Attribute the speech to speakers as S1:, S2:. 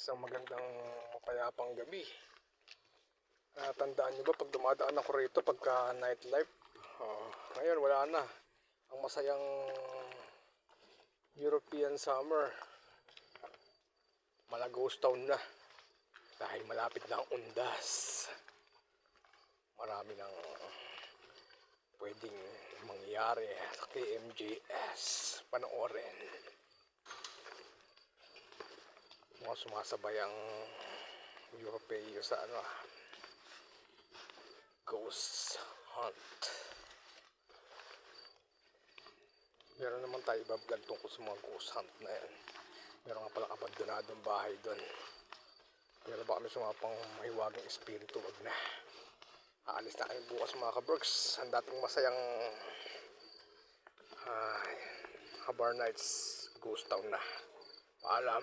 S1: Isang magandang mapayapang gabi. Tandaan nyo ba pag dumadaan ako rito pagka nightlife? Ngayon wala na. Ang masayang European summer. Ghost town na. Dahil malapit na ang undas. Marami nang pwedeng mangyari sa KMJS. Panoorin. Mga sumasabay ang Europeo sa ghost hunt. Meron naman tayo ibablog tungkol sa mga ghost hunt na yan. Meron nga palang abandonadong bahay doon. Pero baka may sumapang mahiwagang espiritu, wag na. Aalis na kami bukas mga kabrooks. Ang dating masayang Habar Nights ghost town na. Paalam.